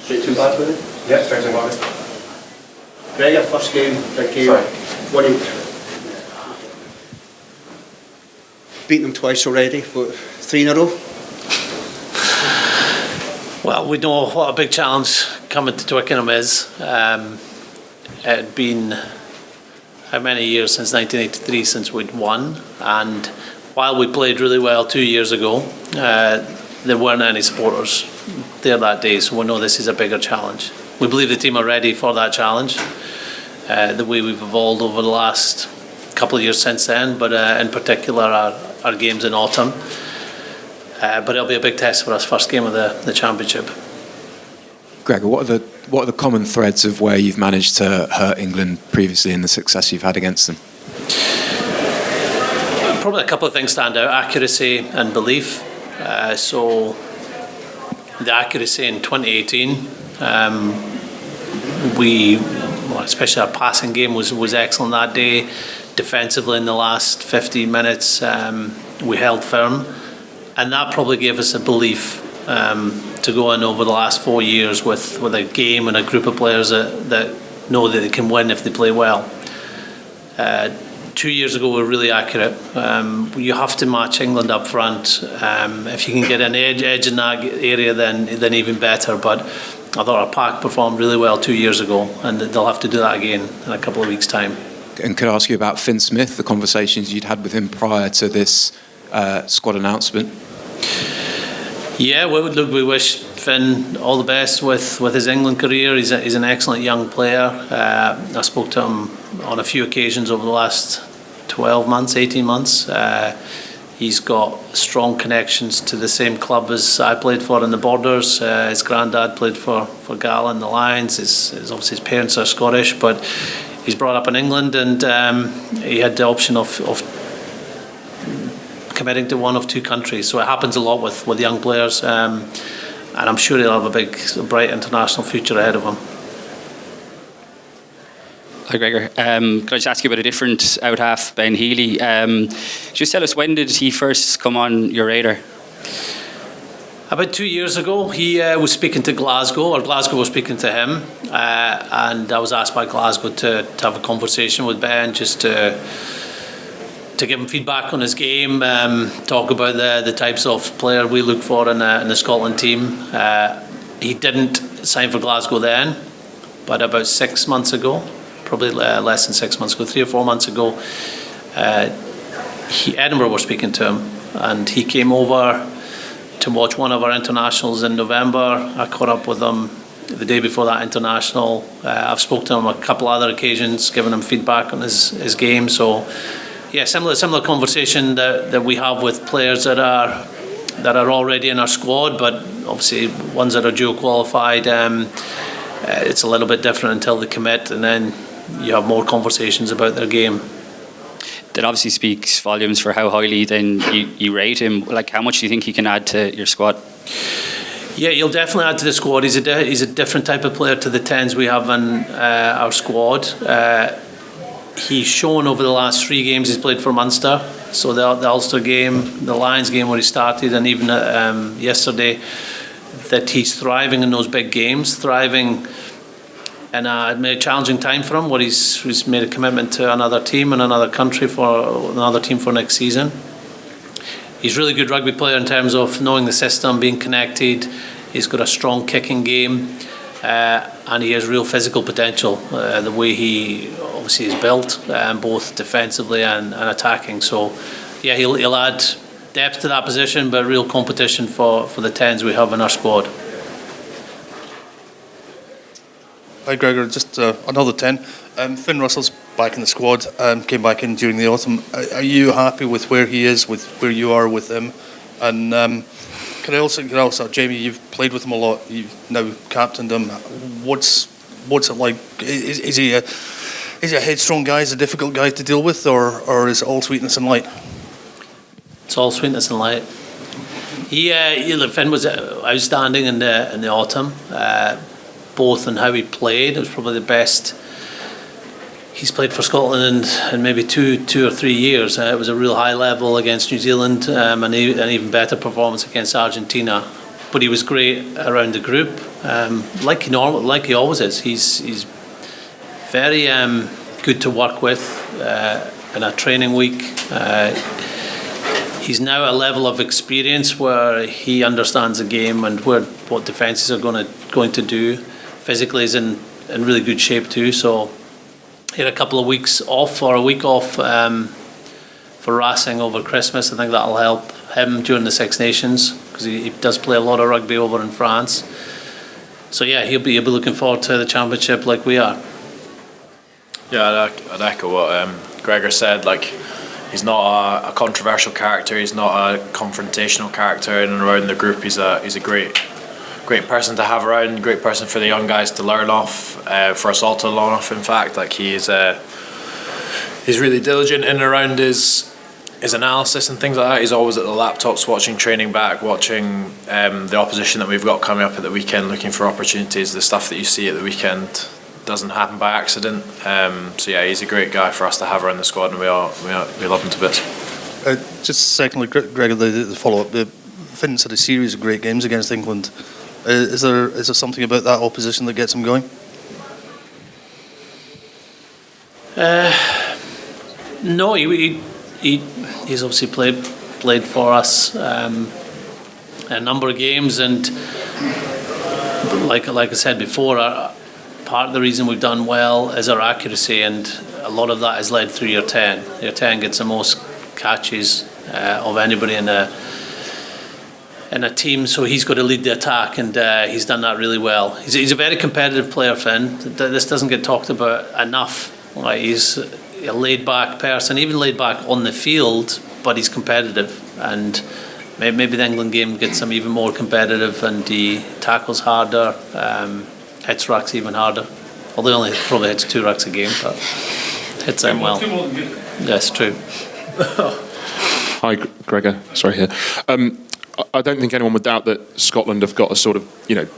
Straight to bad with it? Yeah, straight to bad. Gregor, first game, big game. Sorry. What do you... Beaten them twice already, but 3 in a row? Well, we know what a big challenge coming to Twickenham is. It had been how many years since 1983 since we'd won, and while we played really well 2 years ago, there weren't any supporters there that day, so we know this is a bigger challenge. We believe the team are ready for that challenge, the way we've evolved over the last couple of years since then, but in particular our games in autumn. But it'll be a big test for us, first game of the championship. Gregor, what are the common threads of where you've managed to hurt England previously and the success you've had against them? Probably a couple of things stand out: accuracy and belief. So the accuracy in 2018, especially our passing game was excellent that day. Defensively in the last 15 minutes, we held firm, and that probably gave us a belief to go in over the last 4 years with a game and a group of players that know that they can win if they play well. 2 years ago we were really accurate. You have to match England up front. If you can get an edge in that area, then even better. But I thought our pack performed really well 2 years ago, and they'll have to do that again in a couple of weeks' time. And could I ask you about Finn Smith, the conversations you'd had with him prior to this squad announcement? Yeah, we wish Finn all the best with his England career. He's an excellent young player. I spoke to him on a few occasions over the last 12 months, 18 months. He's got strong connections to the same club as I played for in the Borders. His granddad played for Gala in the Lions. Obviously his parents are Scottish, but he's brought up in England, and he had the option of committing to one of two countries. So it happens a lot with young players, and I'm sure he'll have a bright international future ahead of him. Hi Gregor, could I just ask you about a different out half, Ben Healy? Just tell us, when did he first come on your radar? About 2 years ago, he was speaking to Glasgow, or Glasgow was speaking to him, and I was asked by Glasgow to have a conversation with Ben, just to give him feedback on his game, talk about the types of player we look for in the Scotland team. He didn't sign for Glasgow then, but about 6 months ago, probably less than 6 months ago, 3 or 4 months ago, Edinburgh were speaking to him, and he came over to watch one of our internationals in November. I caught up with him the day before that international. I've spoken to him on a couple other occasions, giving him feedback on his game. So yeah, similar conversation that we have with players that are already in our squad, but obviously ones that are dual qualified, it's a little bit different until they commit, and then you have more conversations about their game. That obviously speaks volumes for how highly then you rate him. Like, how much do you think he can add to your squad? Yeah, he'll definitely add to the squad. He's a different type of player to the 10s we have in our squad. He's shown over the last 3 games he's played for Munster, so the Ulster game, the Lions game where he started, and even yesterday, that he's thriving in those big games, thriving in a challenging time for him, where he's made a commitment to another team and another country for another team for next season. He's a really good rugby player in terms of knowing the system, being connected. He's got a strong kicking game, and he has real physical potential, the way he obviously is built, both defensively and attacking. So yeah, he'll add depth to that position, but real competition for the 10s we have in our squad. Hi Gregor, just another 10. Finn Russell's back in the squad, came back in during the autumn. Are you happy with where he is, with where you are with him? And can I also, Jamie, you've played with him a lot, you've now captained him. What's it like? Is he a headstrong guy, is a difficult guy to deal with, or is it all sweetness and light? It's all sweetness and light. Finn was outstanding in the autumn, both in how he played. It was probably the best he's played for Scotland in maybe two or 3 years. It was a real high level against New Zealand, and an even better performance against Argentina. But he was great around the group, like he always is. He's very good to work with in a training week. He's now at a level of experience where he understands the game and what defences are going to do. Physically, he's in really good shape too. So he had a couple of weeks off, or a week off for Racing over Christmas. I think that'll help him during the Six Nations, because he does play a lot of rugby over in France. So yeah, he'll be looking forward to the championship like we are. Yeah, I'd echo what Gregor said. Like, he's not a controversial character. He's not a confrontational character in and around the group. He's a great person to have around. Great person for the young guys to learn off. For us all to learn off. In fact, like he's really diligent in and around his analysis and things like that. He's always at the laptops watching training back, watching the opposition that we've got coming up at the weekend, looking for opportunities. The stuff that you see at the weekend doesn't happen by accident. So yeah, he's a great guy for us to have around the squad, and we love him to bits. Just secondly, Gregor, the follow-up. The Finns had a series of great games against England. Is there something about that opposition that gets him going? No, he's obviously played for us a number of games, and like I said before, part of the reason we've done well is our accuracy, and a lot of that is led through your 10. Your 10 gets the most catches of anybody in a team, so he's got to lead the attack, and he's done that really well. He's a very competitive player, Finn. This doesn't get talked about enough. Like, he's a laid-back person, even laid back on the field, but he's competitive, and maybe the England game gets him even more competitive, and he tackles harder, hits rucks even harder. Although he only probably hits 2 rucks a game, but hits them well. Yes, true. Hi, Gregor. Sorry here. I don't think anyone would doubt that Scotland have got a sort of,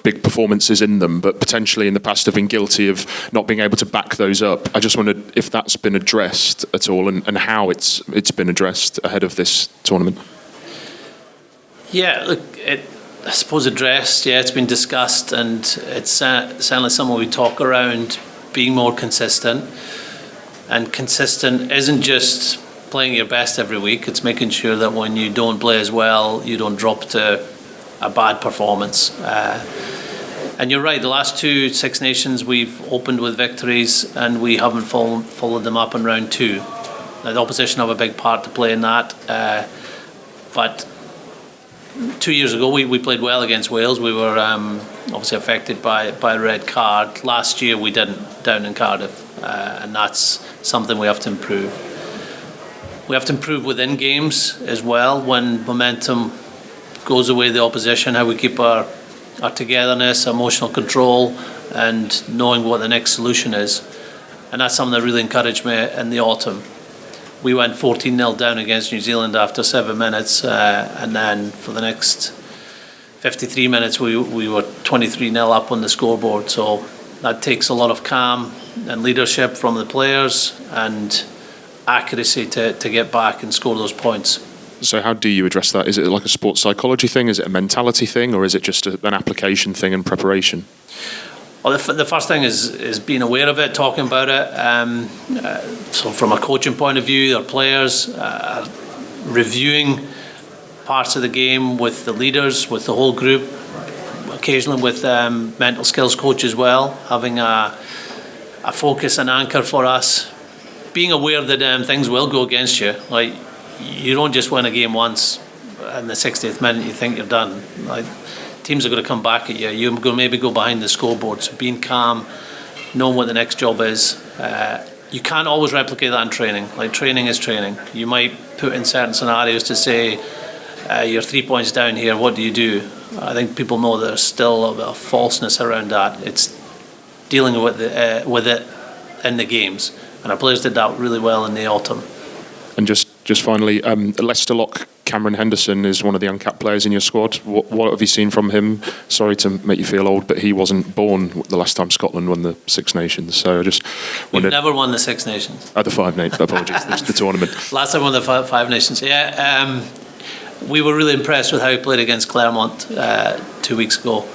big performances in them, but potentially in the past have been guilty of not being able to back those up. I just wondered if that's been addressed at all, and how it's been addressed ahead of this tournament. Yeah, look, I suppose addressed. Yeah, it's been discussed, and it's certainly something we talk around, being more consistent. And consistent isn't just playing your best every week. It's making sure that when you don't play as well, you don't drop to a bad performance. And you're right, the last 2 Six Nations we've opened with victories, and we haven't followed them up in round 2. Now, the opposition have a big part to play in that, but 2 years ago we played well against Wales. We were obviously affected by a red card. Last year we didn't, down in Cardiff, and that's something we have to improve. We have to improve within games as well, when momentum goes away the opposition, how we keep our togetherness, emotional control, and knowing what the next solution is. And that's something that really encouraged me in the autumn. We went 14-0 down against New Zealand after 7 minutes, and then for the next 53 minutes we were 23-0 up on the scoreboard. So that takes a lot of calm and leadership from the players, and accuracy to get back and score those points. So how do you address that? Is it like a sports psychology thing? Is it a mentality thing? Or is it just an application thing and preparation? Well, the first thing is being aware of it, talking about it. So from a coaching point of view, our players, reviewing parts of the game with the leaders, with the whole group, occasionally with mental skills coach as well, having a focus and anchor for us. Being aware that things will go against you. Like, you don't just win a game once in the 60th minute you think you're done. Like, teams are going to come back at you. You're going to maybe go behind the scoreboard. So being calm, knowing what the next job is. You can't always replicate that in training. Like, training is training. You might put in certain scenarios to say, you're 3 points down here, what do you do? I think people know there's still a falseness around that. It's dealing with it in the games. And our players did that really well in the autumn. And just finally, Leicester lock Cameron Henderson is one of the uncapped players in your squad. What have you seen from him? Sorry to make you feel old, but he wasn't born the last time Scotland won the Six Nations. So I just wondered. We've never won the Six Nations. The Five Nations. Apologies, the tournament. Last time we won the Five Nations. Yeah, we were really impressed with how he played against Claremont 2 weeks ago.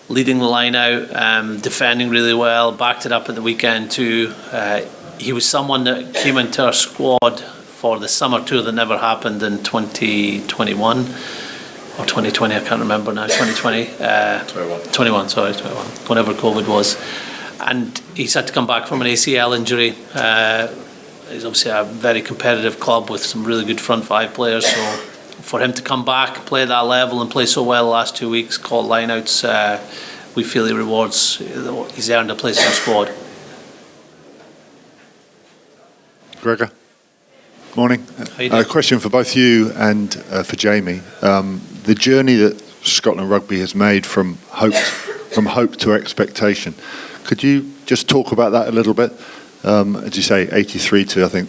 Leading the line out, defending really well, backed it up at the weekend too. He was someone that came into our squad for the summer tour that never happened in 2021 or 2020, I can't remember now, 2020. 21, whenever COVID was. And he's had to come back from an ACL injury. He's obviously a very competitive club with some really good front five players, so for him to come back, play at that level and play so well the last 2 weeks, call lineouts, we feel he rewards, he's earned a place in the squad. Gregor, morning. A question for both you and for Jamie. The journey that Scotland Rugby has made from hope to expectation. Could you just talk about that a little bit? As you say, 83 to I think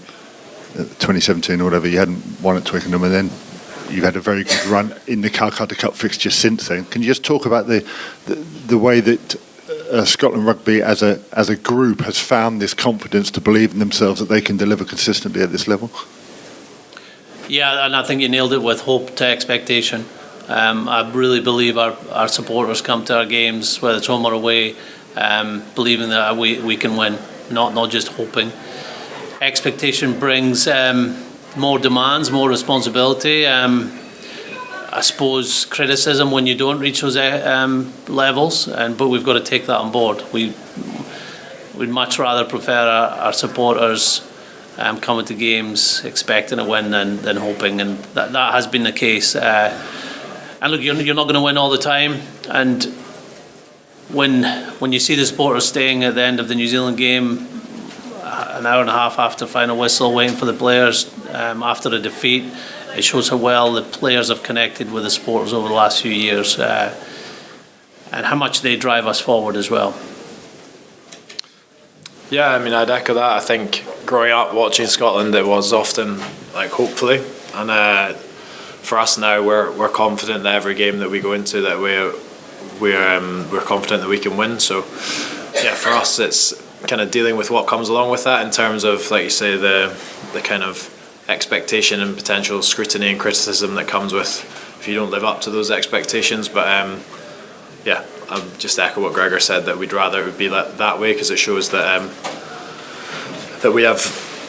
2017 or whatever, you hadn't won at Twickenham, and then you had a very good run in the Calcutta Cup fixture since then. Can you just talk about the way that Scotland Rugby as a group has found this confidence to believe in themselves that they can deliver consistently at this level? Yeah, and I think you nailed it with hope to expectation. I really believe our supporters come to our games, whether it's home or away, believing that we can win, not just hoping. Expectation brings more demands, more responsibility. I suppose criticism when you don't reach those levels, but we've got to take that on board. We'd much rather prefer our supporters coming to games expecting a win than hoping, and that has been the case. And look, you're not going to win all the time, and when you see the supporters staying at the end of the New Zealand game, an hour and a half after final whistle, waiting for the players after a defeat, it shows how well the players have connected with the supporters over the last few years, and how much they drive us forward as well. Yeah, I mean, I'd echo that. I think growing up watching Scotland, it was often like hopefully, and for us now, we're confident that every game that we go into, that we're confident that we can win. So yeah, for us, it's kind of dealing with what comes along with that in terms of, like you say, the kind of expectation and potential scrutiny and criticism that comes with if you don't live up to those expectations. But yeah, I'll just echo what Gregor said, that we'd rather it would be that way, because it shows that that we have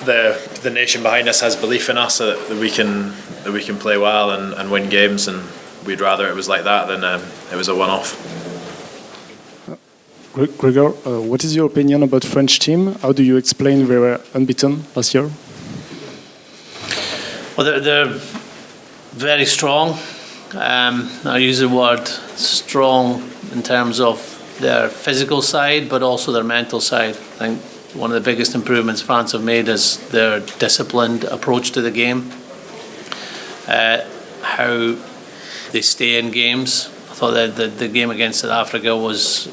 the nation behind us has belief in us, that we can play well and win games, and we'd rather it was like that than it was a one-off. Gregor, what is your opinion about French team? How do you explain they were unbeaten last year? Well, they're very strong. I use the word strong in terms of their physical side, but also their mental side. I think one of the biggest improvements France have made is their disciplined approach to the game. How they stay in games. I thought that the game against South Africa was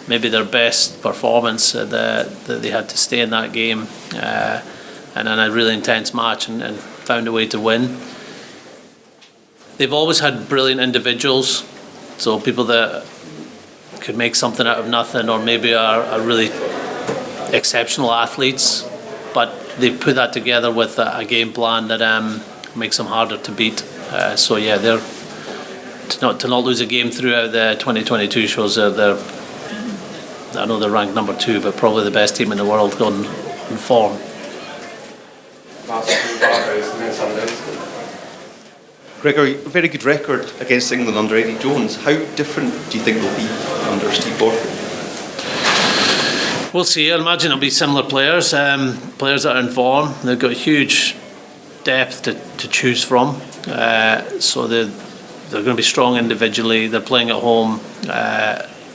maybe their best performance, that they had to stay in that game and in a really intense match and found a way to win. They've always had brilliant individuals, so people that could make something out of nothing, or maybe are really exceptional athletes, but they've put that together with a game plan that makes them harder to beat. So yeah, they're to not lose a game throughout the 2022 shows they're I know they're ranked number 2, but probably the best team in the world in form. Gregor, very good record against England under Eddie Jones. How different do you think they'll be under Steve Borthwick? We'll see. I imagine it'll be similar players, players that are in form. They've got huge depth to choose from, so they're going to be strong individually. They're playing at home,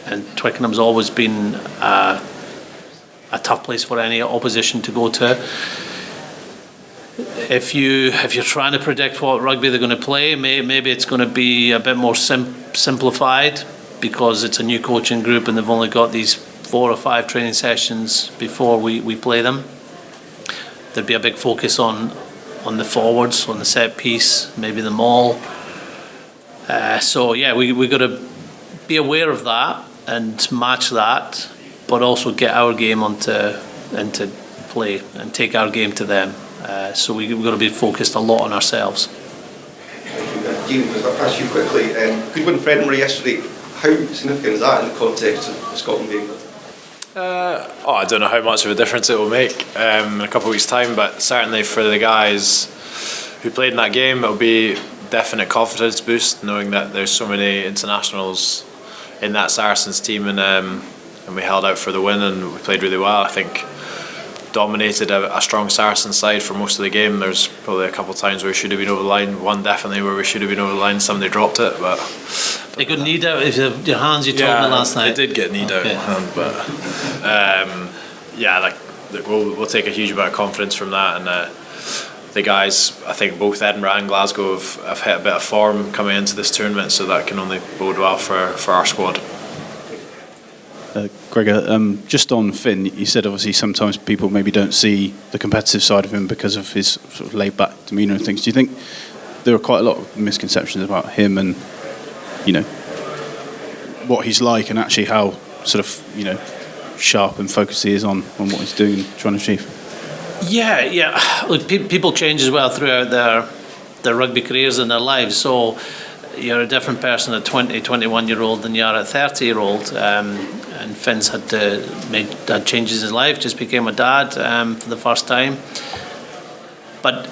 and Twickenham's always been a tough place for any opposition to go to. If you're trying to predict what rugby they're going to play, maybe it's going to be a bit more simplified, because it's a new coaching group and they've only got these 4 or 5 training sessions before we play them. There'd be a big focus on on the forwards, on the set piece, maybe the maul. So yeah, we got to be aware of that and match that, but also get our game into play and take our game to them. So we've got to be focused a lot on ourselves. Jamie, I'll ask you quickly. Good win for Edinburgh yesterday. How significant is that in the context of Scotland being? I don't know how much of a difference it will make in a couple of weeks' time, but certainly for the guys who played in that game, it'll be definite confidence boost knowing that there's so many internationals in that Saracens team, and we held out for the win and we played really well. I think dominated a strong Saracens side for most of the game. There's probably a couple of times where we should have been over the line. One definitely where we should have been over the line. Somebody dropped it, but they got kneed out. If your hands, you told me last night. They did get kneed out, but we'll take a huge amount of confidence from that. And the guys, I think both Edinburgh and Glasgow have hit a bit of form coming into this tournament, so that can only bode well for our squad. Gregor, just on Finn, you said obviously sometimes people maybe don't see the competitive side of him because of his sort of laid-back demeanour and things. Do you think there are quite a lot of misconceptions about him and, you know, what he's like and actually how sort of, you know, sharp and focused he is on what he's doing and trying to achieve? Yeah. Look, people change as well throughout their rugby careers and their lives. So you're a different person at 20, 21-year-old than you are at 30-year-old. And Finn's had changes in his life, just became a dad for the first time. But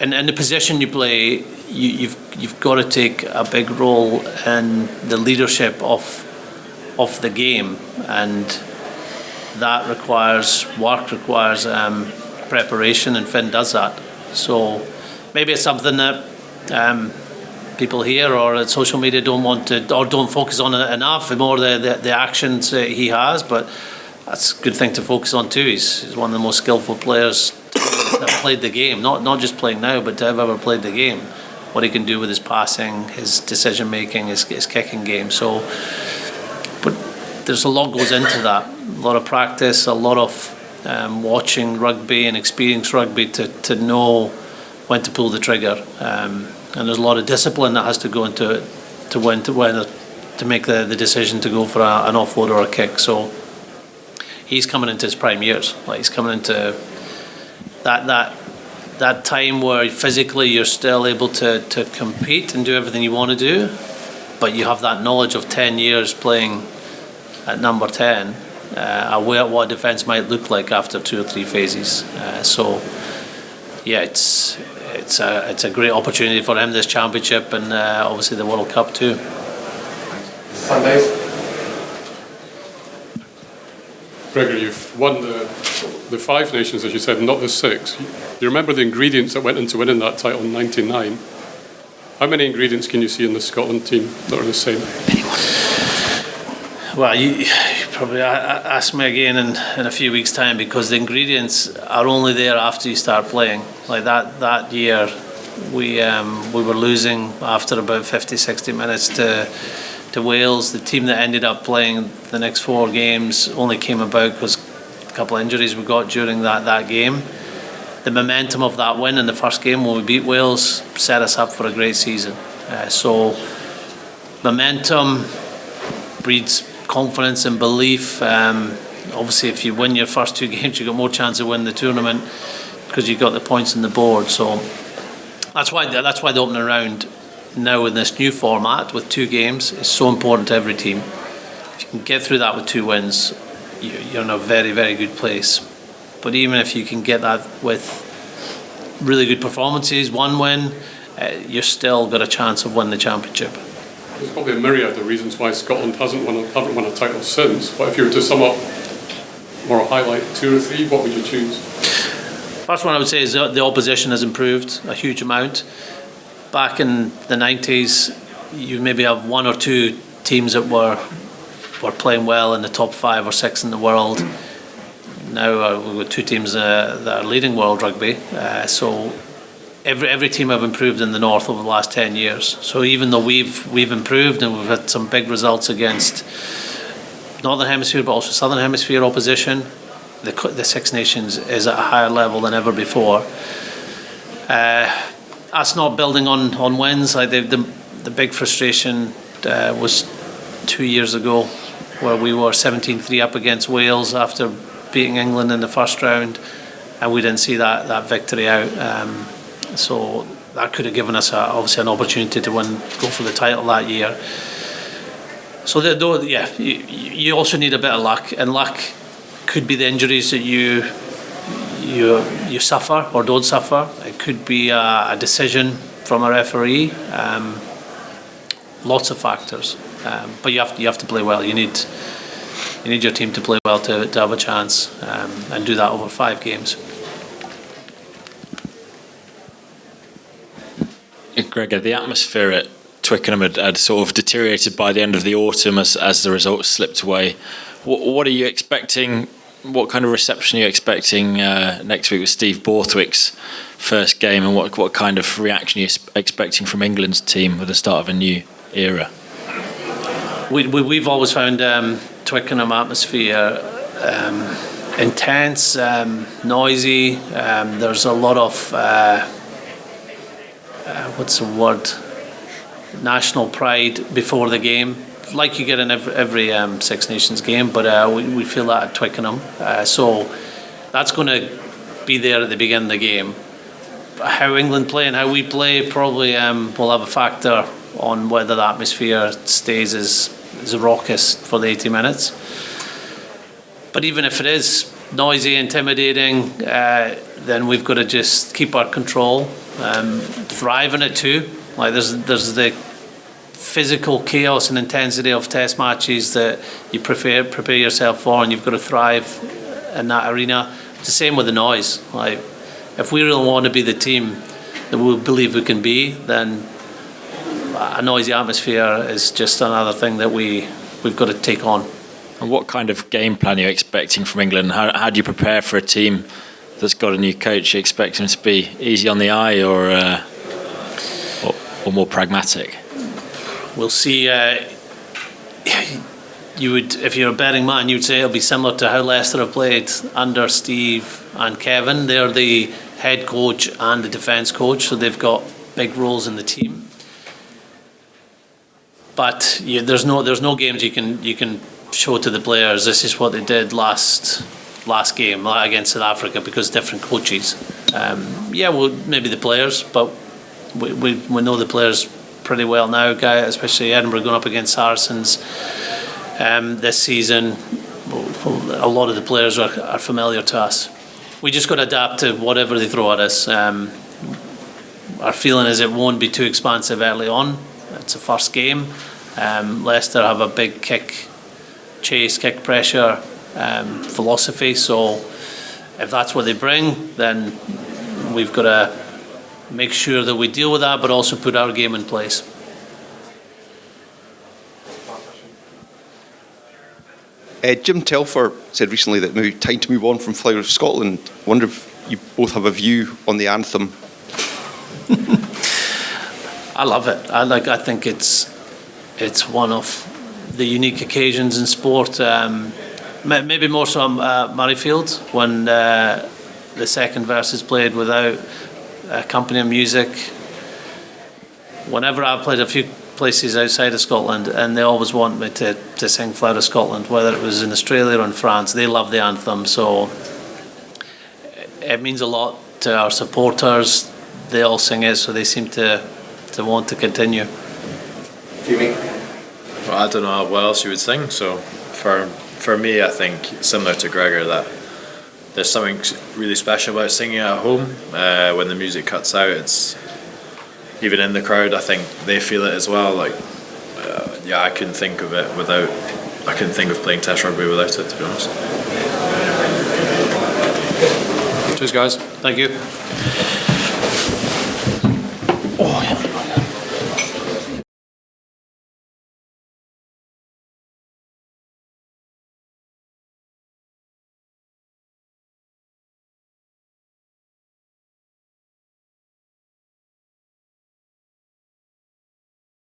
in the position you play, you've got to take a big role in the leadership of the game, and that requires work, requires preparation, and Finn does that. So maybe it's something that people here or at social media don't want to or don't focus on enough, more the actions he has, but that's a good thing to focus on too. He's one of the most skillful players that played the game, not just playing now, but to have ever played the game. What he can do with his passing, his decision making, his kicking game. So, but there's a lot goes into that. A lot of practice, a lot of watching rugby and experience rugby to know when to pull the trigger. And there's a lot of discipline that has to go into it to make the decision to go for an offload or a kick. So he's coming into his prime years. Like, he's coming into that time where physically you're still able to compete and do everything you want to do, but you have that knowledge of 10 years playing at number 10, what defence might look like after 2 or 3 phases. So yeah, it's a great opportunity for him, this championship, and obviously the World Cup too. Sundays. Gregor, you've won the 5 nations, as you said, not the 6. You remember the ingredients that went into winning that title in '99. How many ingredients can you see in the Scotland team that are the same? Well, you probably ask me again in a few weeks' time, because the ingredients are only there after you start playing. Like that year, we were losing after about 50, 60 minutes to Wales. The team that ended up playing the next 4 games only came about because a couple of injuries we got during that game. The momentum of that win in the first game when we beat Wales set us up for a great season. So momentum breeds confidence and belief. Obviously, if you win your first 2 games, you've got more chance of winning the tournament because you've got the points on the board. So that's why the opening round now in this new format with 2 games is so important to every team. If you can get through that with 2 wins, you're in a very, very good place. But even if you can get that with really good performances, 1 win, you're still got a chance of winning the championship. There's probably a myriad of reasons why Scotland haven't won a title since. But if you were to sum up or highlight 2 or 3, what would you choose? First one I would say is the opposition has improved a huge amount. Back in the 90s, you maybe have 1 or 2 teams that were playing well in the top 5 or 6 in the world. Now we've got 2 teams that are leading world rugby. So every team have improved in the north over the last 10 years. So even though we've improved and we've had some big results against Northern Hemisphere but also Southern Hemisphere opposition, the Six Nations is at a higher level than ever before. Us not building on wins. Like the big frustration was 2 years ago, where we were 17-3 up against Wales after beating England in the first round, and we didn't see that victory out. So that could have given us obviously an opportunity to go for the title that year. So you also need a bit of luck, and luck could be the injuries that you suffer or don't suffer. It could be a decision from a referee. Lots of factors, but you have to play well. You need your team to play well to have a chance, and do that over 5 games. Gregor, the atmosphere at Twickenham had sort of deteriorated by the end of the autumn as the results slipped away. What are you expecting? What kind of reception are you expecting next week with Steve Borthwick's first game, and what kind of reaction are you expecting from England's team with the start of a new era? We've always found Twickenham atmosphere intense, noisy. There's a lot of national pride before the game, like you get in every Six Nations game, but we feel that at Twickenham. So that's going to be there at the beginning of the game. How England play and how we play probably will have a factor on whether the atmosphere stays as raucous for the 80 minutes. But even if it is noisy, intimidating, then we've got to just keep our control, thrive in it too. Like there's the physical chaos and intensity of test matches that you prepare yourself for, and you've got to thrive in that arena. It's the same with the noise. Like if we really want to be the team that we believe we can be, then a noisy atmosphere is just another thing that we've got to take on. And what kind of game plan are you expecting from England? How do you prepare for a team that's got a new coach? You expect them to be easy on the eye or more pragmatic? We'll see. You would, if you're a betting man, you'd say it'll be similar to how Leicester have played under Steve and Kevin. They're the head coach and the defence coach, so they've got big roles in the team. But there's no games you can show to the players. This is what they did last game against South Africa, because different coaches. Well, maybe the players, but we know the players pretty well now, especially Edinburgh going up against Saracens this season. A lot of the players are familiar to us. We just got to adapt to whatever they throw at us. Our feeling is it won't be too expansive early on. It's a first game. Leicester have a big kick pressure philosophy, so if that's what they bring, then we've got to make sure that we deal with that, but also put our game in place. Jim Telfer said recently that maybe time to move on from Flower of Scotland. I wonder if you both have a view on the anthem. I love it. I think it's one of the unique occasions in sport. Maybe more so at Murrayfield, when the second verse is played without accompanying music. Whenever I've played a few places outside of Scotland, and they always want me to sing Flower of Scotland, whether it was in Australia or in France, they love the anthem, so it means a lot to our supporters. They all sing it, so they seem to want to continue. Jamie? Well, I don't know what else you would sing, so for me, I think similar to Gregor, that there's something really special about singing at home. When the music cuts out, it's even in the crowd, I think they feel it as well. I couldn't think of it without. I couldn't think of playing Test rugby without it, to be honest. Cheers, guys. Thank you.